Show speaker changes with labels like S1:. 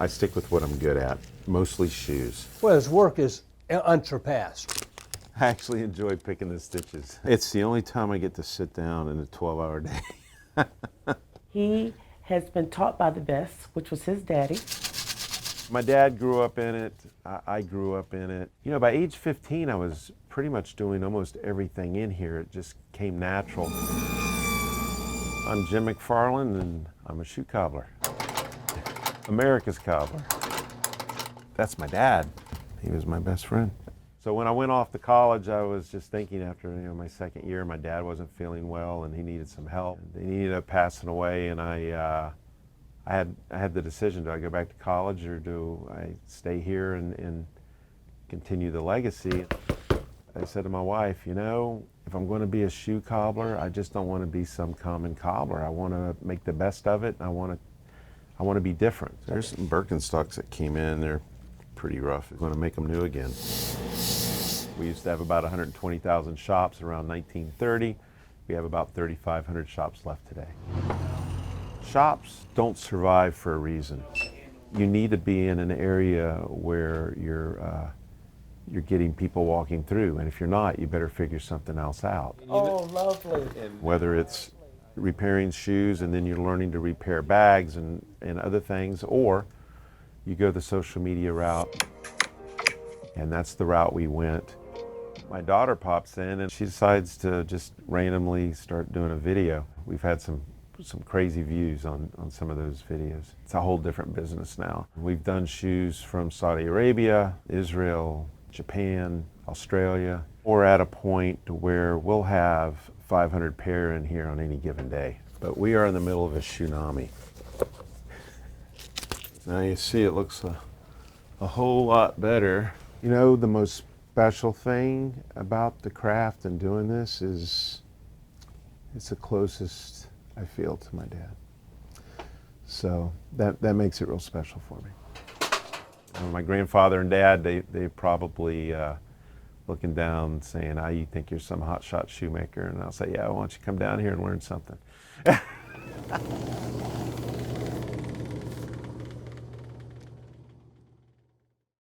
S1: I stick with what I'm good at, mostly shoes.
S2: Well, his work is unsurpassed.
S1: I actually enjoy picking the stitches. It's the only time I get to sit down in a 12-hour day.
S3: He has been taught by the best, which was his daddy.
S1: My dad grew up in it. I grew up in it. You know, by age 15, I was pretty much doing almost everything in here. It just came natural. I'm Jim McFarland, and I'm a shoe cobbler. America's cobbler. That's my dad. He was my best friend. So when I went off to college, I was just thinking after my second year, my dad wasn't feeling well and he needed some help. He ended up passing away, and I had the decision: do I go back to college or do I stay here and continue the legacy? I said to my wife, you know, if I'm going to be a shoe cobbler, I just don't want to be some common cobbler. I want to make the best of it. And I want to be different. There's some Birkenstocks that came in. They're pretty rough. I'm going to make them new again. We used to have about 120,000 shops around 1930. We have about 3,500 shops left today. Shops don't survive for a reason. You need to be in an area where you're getting people walking through, and if you're not, you better figure something else out.
S3: Oh, lovely.
S1: Whether it's repairing shoes and then you're learning to repair bags and other things, or you go the social media route, and that's the route we went. My daughter pops in and she decides to just randomly start doing a video. We've had some crazy views on some of those videos. It's a whole different business now. We've done shoes from Saudi Arabia, Israel, Japan, Australia. We're at a point where we'll have 500 pair in here on any given day. But we are in the middle of a tsunami. Now you see it looks a whole lot better. You know, the most special thing about the craft and doing this is it's the closest I feel to my dad. So that makes it real special for me. My grandfather and dad, they probably looking down saying, you think you're some hotshot shoemaker? And I'll say, yeah, why don't you come down here and learn something?